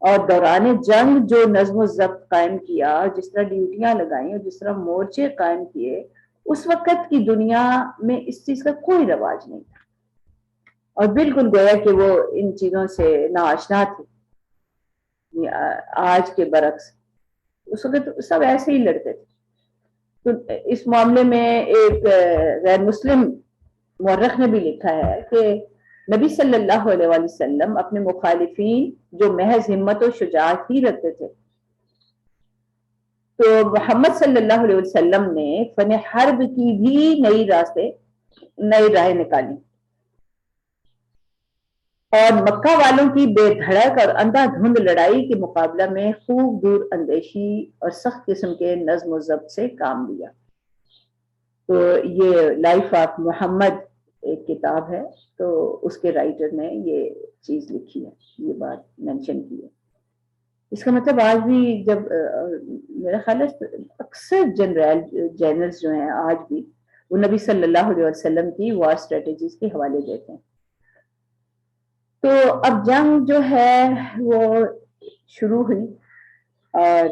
اور دوران جنگ جو نظم و ضبط قائم کیا، جس طرح ڈیوٹیاں لگائیں اور جس طرح مورچے قائم کیے، اس وقت کی دنیا میں اس چیز کا کوئی رواج نہیں تھا، اور بالکل گویا کہ وہ ان چیزوں سے ناآشنا تھے آج کے برعکس. اس وقت سب ایسے ہی لڑتے تھے. تو اس معاملے میں ایک غیر مسلم مورخ نے بھی لکھا ہے کہ نبی صلی اللہ علیہ وسلم اپنے مخالفین جو محض ہمت و شجاعت ہی رکھتے تھے، تو محمد صلی اللہ علیہ وسلم نے فن حرب کی بھی نئی راہیں نکالی، اور مکہ والوں کی بے دھڑک اور اندھا دھند لڑائی کے مقابلہ میں خوب دور اندیشی اور سخت قسم کے نظم و ضبط سے کام لیا. تو یہ لائف آف محمد ایک کتاب ہے، تو اس کے رائٹر نے یہ چیز لکھی ہے، یہ بات مینشن کی ہے. اس کا مطلب آج بھی جب میرا خیال ہے اکثر جنرلز جو ہیں آج بھی وہ نبی صلی اللہ علیہ وسلم کی وار اسٹریٹجیز کے حوالے دیتے ہیں۔ تو اب جنگ جو ہے وہ شروع ہوئی، اور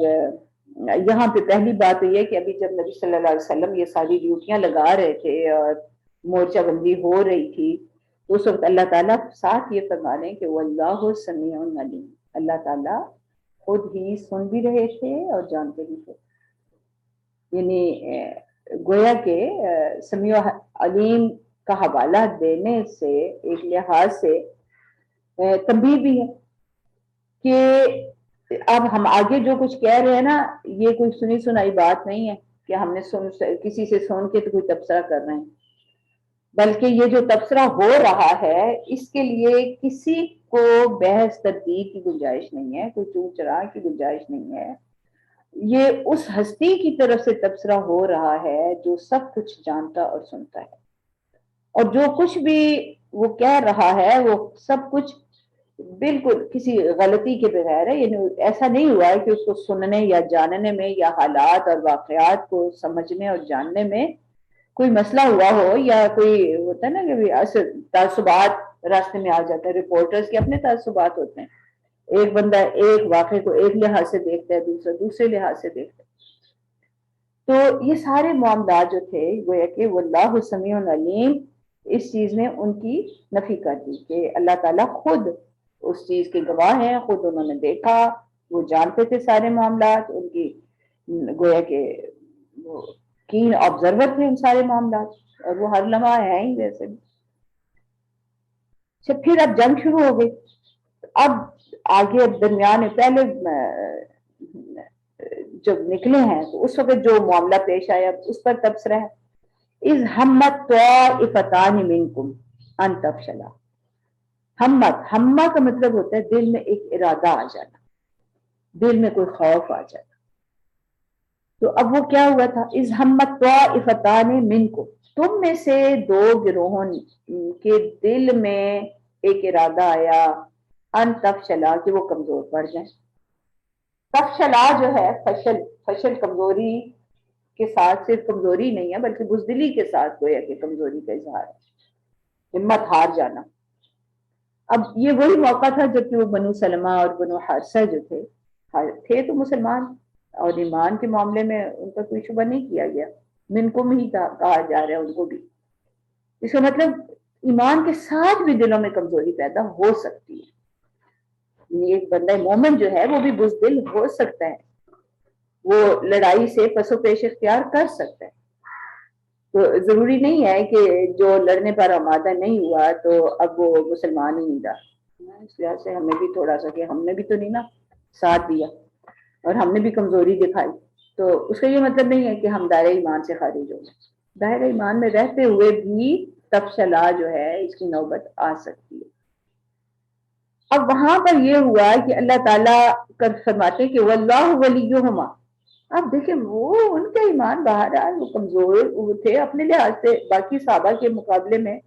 یہاں پہ پہلی بات تو یہ کہ ابھی جب نبی صلی اللہ علیہ وسلم یہ ساری ڈیوٹیاں لگا رہے تھے اور مورچہ بندی ہو رہی تھی، تو اس وقت اللہ تعالیٰ ساتھ یہ فرما رہے ہیں کہ واللہ سمیع علیم، اللہ تعالیٰ خود ہی سن بھی رہے تھے اور جانتے بھی تھے۔ یعنی گویا کہ سمیع علیم کا حوالہ دینے سے ایک لحاظ سے تنبیہ بھی ہے کہ اب ہم آگے جو کچھ کہہ رہے ہیں نا، یہ کوئی سنی سنائی بات نہیں ہے کہ ہم نے کسی سے سن کے تو کوئی تبصرہ کر رہے ہیں، بلکہ یہ جو تبصرہ ہو رہا ہے اس کے لیے کسی کو بحث تردید کی گنجائش نہیں ہے، کوئی چون چرا کی گنجائش نہیں ہے۔ یہ اس ہستی کی طرف سے تبصرہ ہو رہا ہے جو سب کچھ جانتا اور سنتا ہے، اور جو کچھ بھی وہ کہہ رہا ہے وہ سب کچھ بالکل کسی غلطی کے بغیر ہے۔ یعنی ایسا نہیں ہوا ہے کہ اس کو سننے یا جاننے میں یا حالات اور واقعات کو سمجھنے اور جاننے میں کوئی مسئلہ ہوا ہو، یا کوئی ہوتا ہے نا کہ تعصبات راستے میں آ جاتا ہے۔ رپورٹرز کے اپنے تعصبات ہوتے ہیں، ایک بندہ ایک واقعے کو ایک لحاظ سے دیکھتا ہے، دوسرا دوسرے لحاظ سے دیکھتا ہے۔ تو یہ سارے معاملات جو تھے گویا کہ واللہ سمیع علیم، اس چیز نے ان کی نفی کر دی کہ اللہ تعالیٰ خود اس چیز کے گواہ ہیں، خود انہوں نے دیکھا، وہ جانتے تھے سارے معاملات، ان کی گویا کہ وہ کین آبزرور تھے ان سارے معاملات، اور وہ ہر لمحہ ہیں ہی ویسے بھی۔ اچھا، پھر اب جنگ شروع ہو گئی۔ اب آگے درمیان میں پہلے جب نکلے ہیں تو اس وقت جو معاملہ پیش آیا اس پر تبصرہ ہے۔ اذ ہمت طائفتان منکم ان تفشلا۔ ہمہ کا مطلب ہوتا ہے دل میں ایک ارادہ آ جانا، دل میں کوئی خوف آ جانا۔ تو اب وہ کیا ہوا تھا؟ اذ ہمت طائفتان منکم، تم میں سے دو گروہوں کے دل میں ایک ارادہ آیا، ان تفشلا، کہ وہ کمزور پڑ جائیں۔ تفشلا جو ہے فشل کمزوری کے ساتھ صرف کمزوری نہیں ہے بلکہ بزدلی کے ساتھ گویا کہ کمزوری کا اظہار ہے، ہمت ہار جانا۔ اب یہ وہی موقع تھا جب کہ وہ بنو سلمہ اور بنو حارثہ جو تھے تو مسلمان، اور ایمان کے معاملے میں ان کا کوئی شبہ نہیں کیا گیا، منکم ہی کہا جا رہا ہے ان کو بھی۔ اس کا مطلب ایمان کے ساتھ بھی دلوں میں کمزوری پیدا ہو سکتی ہے۔ ایک بندہ مومن جو ہے وہ بھی بزدل ہو سکتا ہے، وہ لڑائی سے پس و پیش اختیار کر سکتا ہے۔ تو ضروری نہیں ہے کہ جو لڑنے پر آمادہ نہیں ہوا تو اب وہ مسلمان ہی نہیں رہا۔ اس لحاظ سے ہمیں بھی تھوڑا سا کہ ہم نے بھی تو نہیں نا ساتھ دیا اور ہم نے بھی کمزوری دکھائی، تو اس کا یہ مطلب نہیں ہے کہ ہم دائرہ ایمان سے خارج ہو جائیں۔ دائرہ ایمان میں رہتے ہوئے بھی تفشلا جو ہے اس کی نوبت آ سکتی ہے۔ اب وہاں پر یہ ہوا کہ اللہ تعالیٰ فرماتے کہ واللہ ولیہما، اب دیکھیں وہ ان کا ایمان باہر آئے، وہ کمزور تھے اپنے لحاظ سے، باقی صحابہ کے مقابلے میں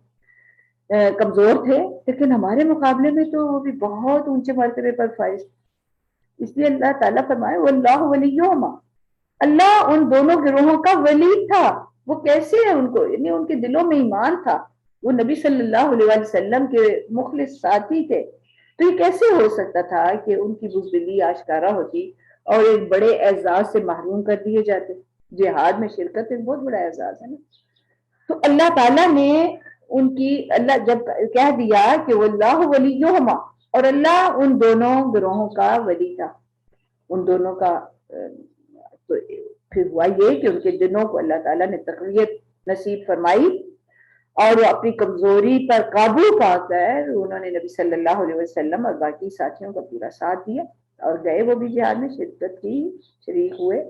کمزور تھے، لیکن ہمارے مقابلے میں تو وہ بھی بہت اونچے مرتبے پر فائز۔ اس لیے اللہ تعالیٰ فرمائے واللہ ولیہما، اللہ ان دونوں گروہوں کا ولی تھا۔ وہ کیسے ہے؟ ان کو یعنی ان کے دلوں میں ایمان تھا، وہ نبی صلی اللہ علیہ وسلم کے مخلص ساتھی تھے، تو یہ کیسے ہو سکتا تھا کہ ان کی بزدلی آشکارا ہوتی اور ایک بڑے اعزاز سے محروم کر دیے جاتے؟ جہاد میں شرکت ایک بہت بڑا اعزاز ہے نا۔ تو اللہ تعالیٰ نے ان کی، اللہ جب کہہ دیا کہ واللہ ولیہما، اور اللہ ان دونوں گروہوں کا ولی تھا، ان دونوں کا، تو پھر ہوا یہ کہ ان کے دلوں کو اللہ تعالیٰ نے تقویت نصیب فرمائی، اور وہ اپنی کمزوری پر قابو پا کر انہوں نے نبی صلی اللہ علیہ وسلم اور باقی ساتھیوں کا پورا ساتھ دیا، اور گئے وہ بھی جہاد میں شرکت کی، شریک ہوئے۔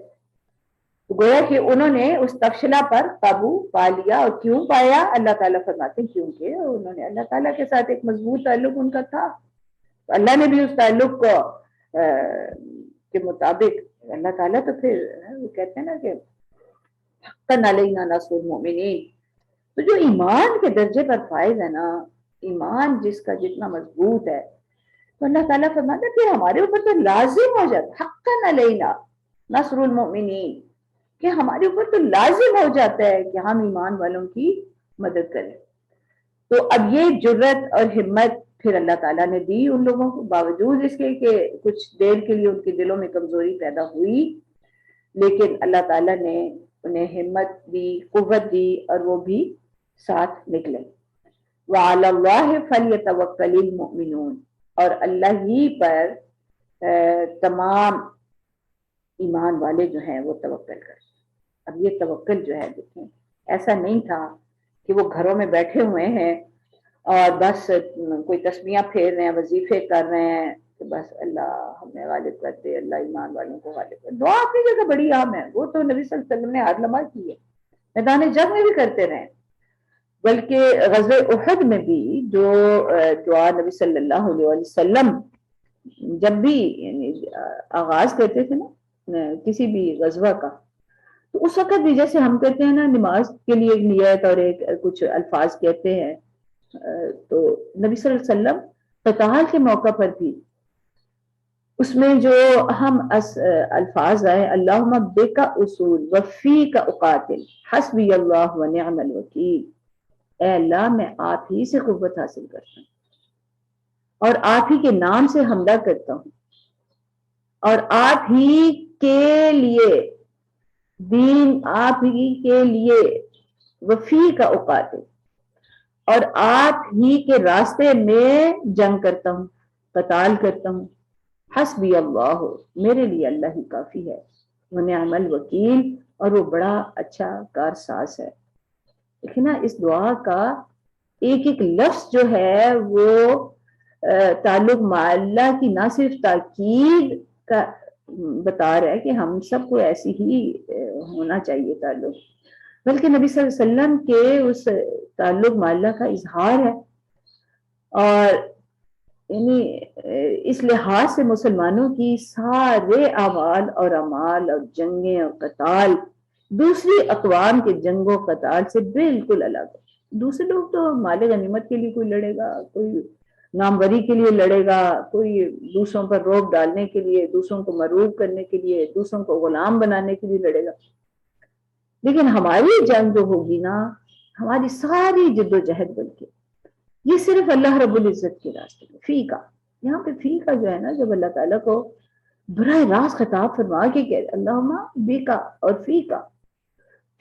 گویا کہ انہوں نے اس تفشلا پر قابو پا لیا، اور کیوں پایا؟ اللہ تعالیٰ فرماتے ہیں کیونکہ انہوں نے اللہ تعالیٰ کے ساتھ ایک مضبوط تعلق ان کا تھا، اللہ نے بھی اس تعلق کو کے مطابق، اللہ تعالیٰ تو پھر وہ کہتے ہیں نا کہ حقاً علینا نصر المؤمنین، تو جو ایمان کے درجے پر فائز ہے نا، ایمان جس کا جتنا مضبوط ہے، تو اللہ تعالیٰ فرماتا ہے کہ ہمارے اوپر تو لازم ہو جاتا حقاً علینا نصر المؤمنین، کہ کہ ہمارے اوپر تو لازم ہو جاتا ہے کہ ہم ایمان والوں کی مدد کریں. تو اب یہ جرت اور ہمت پھر اللہ تعالیٰ نے دی ان لوگوں کو، باوجود اس کے کہ کچھ دیر کے لیے ان کے دلوں میں کمزوری پیدا ہوئی، لیکن اللہ تعالیٰ نے انہیں ہمت دی، قوت دی، اور وہ بھی ساتھ نکلے. وَعَلَى اللَّهِ فَلْيَتَوَكَّلِ الْمُؤْمِنُونَ، اور اللہ ہی پر تمام ایمان والے جو ہیں وہ توکل کریں. اب یہ توکل جو ہے دیکھیں ایسا نہیں تھا کہ وہ گھروں میں بیٹھے ہوئے ہیں اور بس کوئی تسبیحاں پھیر رہے ہیں، وظیفے کر رہے ہیں کہ بس اللہ ہمیں غالب کر دے، اللہ ایمان والوں کو غالب کر دے. دعا اپنی جگہ بڑی عام ہے، وہ تو نبی صلی اللہ علیہ وسلم نے ہر لمحہ کی ہے، میدان جنگ میں بھی کرتے رہے. بلکہ غزوہ احد میں بھی جو دعا نبی صلی اللہ علیہ وسلم جب بھی یعنی آغاز کرتے تھے نا کسی بھی غزوہ کا، تو اس وقت بھی جیسے ہم کہتے ہیں نا نماز کے لیے ایک نیت اور ایک کچھ الفاظ کہتے ہیں، تو نبی صلی اللہ علیہ وسلم قتال کے موقع پر بھی اس میں جو ہم الفاظ آئے، اللہم بک اصول وفیک اقاتل حسبی اللہ ونعم الوکیل، اے اللہ میں آپ ہی سے قوت حاصل کرتا ہوں اور آپ ہی کے نام سے حملہ کرتا ہوں اور آپ ہی کے لیے دین، آپ ہی کے لیے وفی کا اقاتل، اور آپ ہی کے راستے میں جنگ کرتا ہوں، قتال کرتا ہوں. حسبی اللہ، میرے لیے اللہ ہی کافی ہے، ونعم الوکیل، اور وہ بڑا اچھا کارساز ہے. دیکھیں نا اس دعا کا ایک ایک لفظ جو ہے وہ تعلق مع اللہ کی نہ صرف تاکید کا بتا رہا ہے کہ ہم سب کو ایسی ہی ہونا چاہیے تعلق، بلکہ نبی صلی اللہ علیہ وسلم کے اس تعلق مع اللہ کا اظہار ہے. اور یعنی اس لحاظ سے مسلمانوں کی سارے اعمال اور اعمال اور جنگیں اور قتال دوسری اقوام کے جنگ و قتال سے بالکل الگ ہے. دوسرے لوگ تو مال غنیمت کے لیے کوئی لڑے گا، کوئی ناموری کے لیے لڑے گا، کوئی دوسروں پر روب ڈالنے کے لیے، دوسروں کو مروب کرنے کے لیے، دوسروں کو غلام بنانے کے لیے لڑے گا. لیکن ہماری جنگ جو ہوگی نا، ہماری ساری جد و جہد بلکہ یہ صرف اللہ رب العزت کے راستے میں. فی کا یہاں پہ فی کا جو ہے نا، جب اللہ تعالیٰ کو براہ راست خطاب فرما کے کہ اللہم بی کا اور فی کا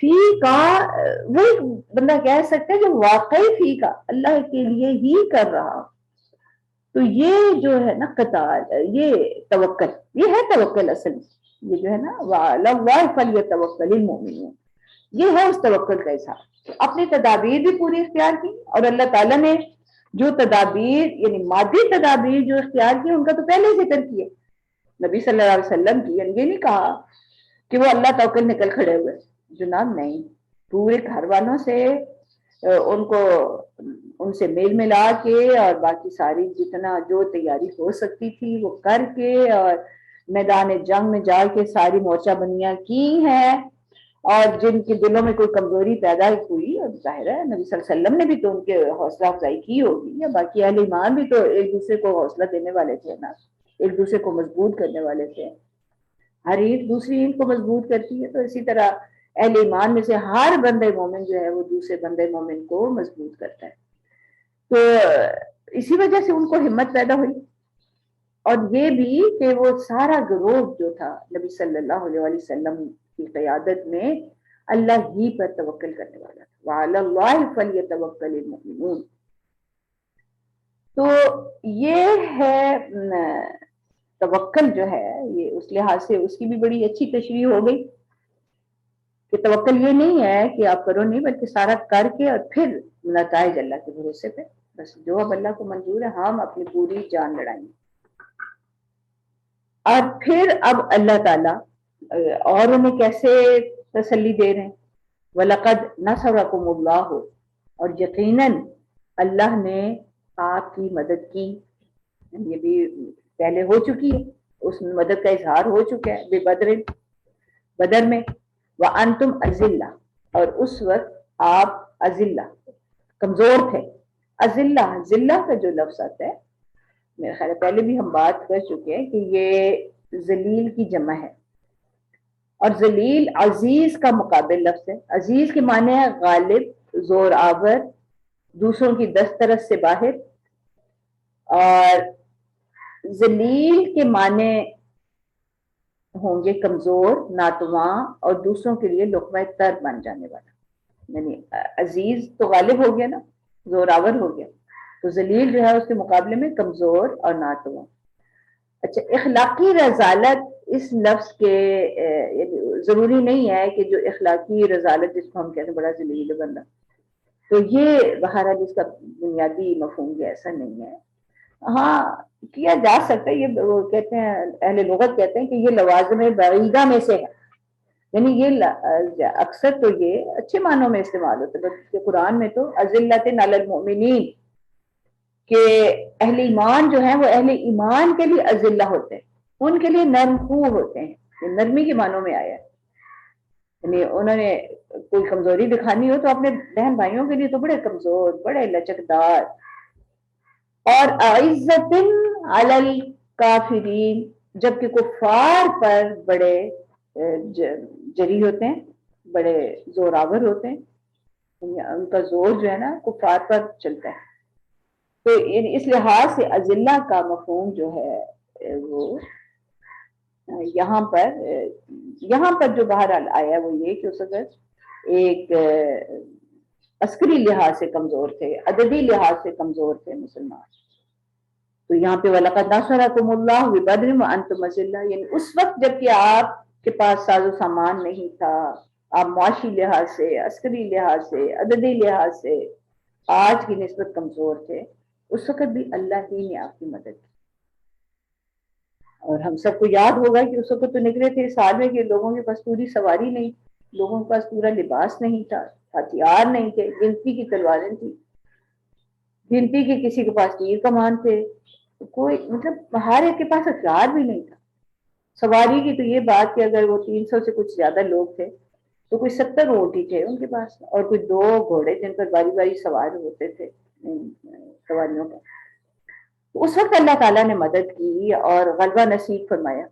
وہ ایک بندہ کہہ سکتا ہے جو واقعی فی کا اللہ کے لیے ہی کر رہا. تو یہ جو ہے نا قتال، یہ توکل، یہ ہے توکل اصل. یہ جو ہے نا وَعَلَى اللَّهِ فَلْيَتَوَكَّلِ الْمُؤْمِنُونَ، یہ ہے اس توکل کا اظہار. اپنی تدابیر بھی پوری اختیار کی، اور اللہ تعالیٰ نے جو تدابیر یعنی مادی تدابیر جو اختیار کی ان کا تو پہلے ذکر کیا نبی صلی اللہ علیہ وسلم کی. یعنی یہ نہیں کہا کہ وہ اللہ توکل نکل کھڑے ہوئے، جناب نہیں، پورے گھر والوں سے ان سے میل ملا کے اور باقی ساری جتنا جو تیاری ہو سکتی تھی وہ کر کے، اور میدان جنگ میں جا کے ساری مورچہ بندیاں کی ہیں. اور جن کے دلوں میں کوئی کمزوری پیدا ہوئی، اور ظاہر ہے نبی صلی اللہ علیہ وسلم نے بھی تو ان کے حوصلہ افزائی کی ہوگی، یا باقی اہل ایمان بھی تو ایک دوسرے کو حوصلہ دینے والے تھے نا، ایک دوسرے کو مضبوط کرنے والے تھے. ہر اینٹ دوسری اینٹ کو مضبوط کرتی ہے، تو اسی طرح اہل ایمان میں سے ہر بندے مومن جو ہے وہ دوسرے بندے مومن کو مضبوط کرتا ہے. تو اسی وجہ سے ان کو ہمت پیدا ہوئی، اور یہ بھی کہ وہ سارا گروہ جو تھا نبی صلی اللہ علیہ وسلم کی قیادت میں اللہ ہی پر توکل کرنے والا تھا. وَعَلَى اللَّهِ فَلْيَتَوَكَّلِ الْمُؤْمِنُونَ. تو یہ ہے توکل جو ہے، یہ اس لحاظ سے اس کی بھی بڑی اچھی تشریح ہو گئی کہ توکل یہ نہیں ہے کہ آپ کرو نہیں، بلکہ سارا کر کے اور پھر نتائج اللہ کے بھروسے پہ، بس جو اب اللہ کو منظور ہے ہم اپنی پوری جان لڑائیں گے. اور پھر اب اللہ تعالیٰ اور انہیں کیسے تسلی دے رہے ہیں، وَلَقَدْ نَصَرَكُمُ اللَّهُ، اور یقیناً اللہ نے آپ کی مدد کی. یہ بھی پہلے ہو چکی ہے، اس مدد کا اظہار ہو چکا ہے بدر میں. وَأَنْتُمْ أَذِلَّةٌ، اور اس وقت آپ اذلہ کمزور تھے. اذلہ ذلہ کا جو لفظ آتا ہے، میرے خیال ہے پہلے بھی ہم بات کر چکے ہیں کہ یہ ذلیل کی جمع ہے. اور ذلیل عزیز کا مقابل لفظ ہے. عزیز کے معنی ہے غالب، زور آور، دوسروں کی دسترس سے باہر. اور ذلیل کے معنی ہوں گے کمزور، ناتواں اور دوسروں کے لیے لقمہ تر بن جانے والا. یعنی عزیز تو غالب ہو گیا نا، زور آور ہو گیا، تو ذلیل جو ہے اس کے مقابلے میں کمزور اور ناتواں. اچھا، اخلاقی رذالت اس لفظ کے یعنی ضروری نہیں ہے کہ جو اخلاقی رذالت جس کو ہم کہتے ہیں بڑا ذلیل بندہ، تو یہ بہرحال اس کا بنیادی مفہوم یہ ایسا نہیں ہے. ہاں کیا جا سکتا ہے، یہ وہ کہتے ہیں اہل لغت کہتے ہیں کہ یہ لوازم بعیدہ میں سے ہے. یعنی یہ اکثر تو یہ اچھے معنوں میں استعمال ہوتا ہے. بلکہ قرآن میں تو اذلۃ علی المؤمنین، کہ اہل ایمان جو ہیں وہ اہل ایمان کے لیے اذلہ ہوتے ہیں، ان کے لیے نرم خو ہوتے ہیں. یہ نرمی کے معنوں میں آیا ہے. یعنی انہوں نے کوئی کمزوری دکھانی ہو تو اپنے بہن بھائیوں کے لیے تو بڑے کمزور، بڑے لچکدار. اور عزت علی الکافرین، جبکہ کفار پر بڑے جری ہوتے ہیں، بڑے زور آور ہوتے ہیں. ان کا زور جو ہے نا کفار پر چلتا ہے. تو اس لحاظ سے اذلہ کا مفہوم جو ہے وہ یہاں پر جو بہرحال آیا وہ یہ کہ اس وقت ایک عسکری لحاظ سے کمزور تھے، عددی لحاظ سے کمزور تھے مسلمان. تو یہاں پہ وَلَقَدْ نَصَرَكُمُ اللَّهُ بِبَدْرٍ وَأَنْتُمْ أَذِلَّةٌ، یعنی اس وقت جب کہ آپ کے پاس ساز و سامان نہیں تھا، آپ معاشی لحاظ سے، عسکری لحاظ سے، عددی لحاظ سے آج کی نسبت کمزور تھے، اس وقت بھی اللہ ہی نے آپ کی مدد کی. اور ہم سب کو یاد ہوگا کہ اس وقت تو نکلے تھے سال میں کہ لوگوں کے پاس پوری سواری نہیں، لوگوں کے پاس پورا لباس نہیں تھا، ہتھیار نہیں تھے، گنتی کی تلواریں تھیں، گنتی کے کسی کے پاس تیر کمان تھے، کوئی مطلب ہر ایک کے پاس ہتھیار بھی نہیں تھا. سواری کی تو یہ بات کہ اگر وہ 300 سے کچھ زیادہ لوگ تھے تو کوئی 70 اونٹ ہی تھے ان کے پاس، اور کوئی 2 گھوڑے جن پر باری باری سوار ہوتے تھے سواریوں پر. اس وقت اللہ تعالیٰ نے مدد کی اور غلبہ نصیب فرمایا.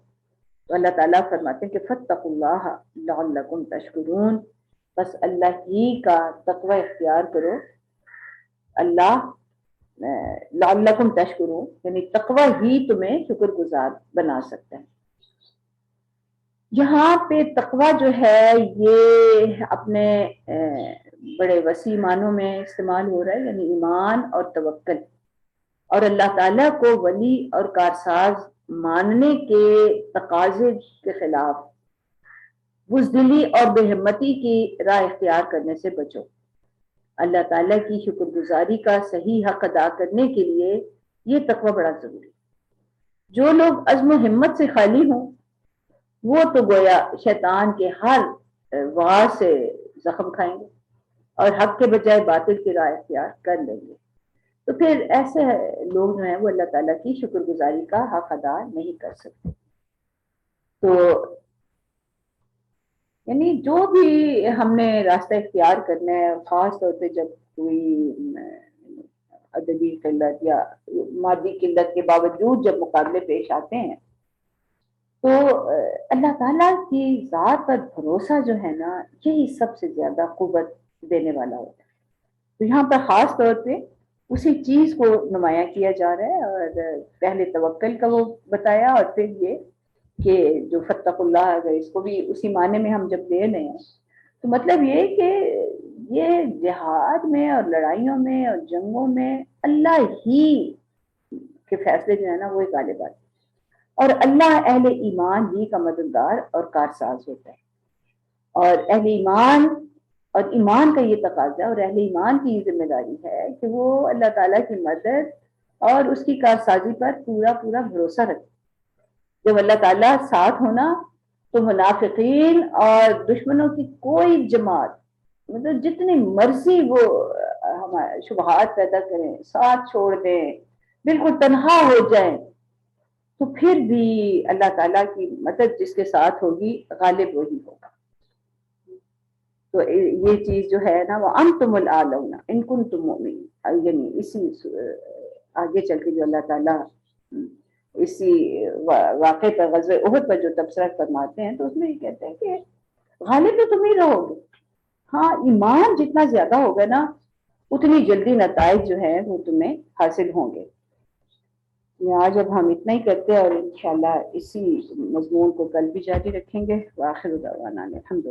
تو اللہ تعالیٰ فرماتے ہیں کہ فَاتَّقُوا اللَّهَ لَعَلَّكُمْ تَشْكُرُونَ، بس اللہ ہی کا تقوی اختیار کرو. اللہ لعلکم تشکرون، یعنی تقوی ہی تمہیں شکر گزار بنا سکتا ہے. یہاں پہ تقوی جو ہے یہ اپنے بڑے وسیع معنوں میں استعمال ہو رہا ہے، یعنی ایمان اور توکل، اور اللہ تعالیٰ کو ولی اور کارساز ماننے کے تقاضے کے خلاف بزدلی اور بے ہمتی کی راہ اختیار کرنے سے بچو. اللہ تعالیٰ کی شکر گزاری کا صحیح حق ادا کرنے کے لیے یہ تقوی بڑا ضروری ہے. جو لوگ عزم و ہمت سے خالی ہوں وہ تو گویا شیطان کے ہر وار سے زخم کھائیں گے اور حق کے بجائے باطل کی راہ اختیار کر لیں گے. تو پھر ایسے لوگ جو ہیں وہ اللہ تعالیٰ کی شکر گزاری کا حق ادا نہیں کر سکتے. تو یعنی جو بھی ہم نے راستہ اختیار کرنا ہے، خاص طور پہ جب کوئی عددی قلت یا مادی قلت کے باوجود جب مقابلے پیش آتے ہیں، تو اللہ تعالیٰ کی ذات پر بھروسہ جو ہے نا یہی سب سے زیادہ قوت دینے والا ہوتا ہے. تو یہاں پر خاص طور پہ اسی چیز کو نمایاں کیا جا رہا ہے، اور پہلے توکل کا وہ بتایا، اور پھر یہ کہ جو فَاتَّقُوا اللَّهَ، اگر اس کو بھی اسی معنی میں ہم جب لے رہے ہیں تو مطلب یہ کہ یہ جہاد میں اور لڑائیوں میں اور جنگوں میں اللہ ہی کے فیصلے جو ہے نا وہ غالب آتے ہیں، اور اللہ اہل ایمان ہی کا مددگار اور کارساز ہوتا ہے. اور اہل ایمان اور ایمان کا یہ تقاضا اور اہل ایمان کی یہ ذمہ داری ہے کہ وہ اللہ تعالیٰ کی مدد اور اس کی کارسازی پر پورا پورا بھروسہ رکھے. جب اللہ تعالیٰ ساتھ ہونا تو منافقین اور دشمنوں کی کوئی جماعت مطلب جتنی مرضی وہ ہمارے شبہات پیدا کریں، ساتھ چھوڑ دیں، بالکل تنہا ہو جائیں، تو پھر بھی اللہ تعالیٰ کی مدد جس کے ساتھ ہوگی غالب وہی ہوگا. تو یہ چیز جو ہے نا وہ انتم الاعلون ان کنتم مؤمنین، یعنی اسی آگے چل کے جو اللہ تعالیٰ اسی واقعے پر، غزوہ احد پر جو تبصرہ فرماتے ہیں تو اس میں یہ کہتے ہیں کہ غالب تو تم ہی رہو گے، ہاں ایمان جتنا زیادہ ہوگا نا اتنی جلدی نتائج جو ہیں وہ تمہیں حاصل ہوں گے۔ آج اب ہم اتنا ہی کرتے ہیں اور انشاءاللہ اسی مضمون کو کل بھی جاری رکھیں گے۔ وآخر دعوانا الحمدللہ۔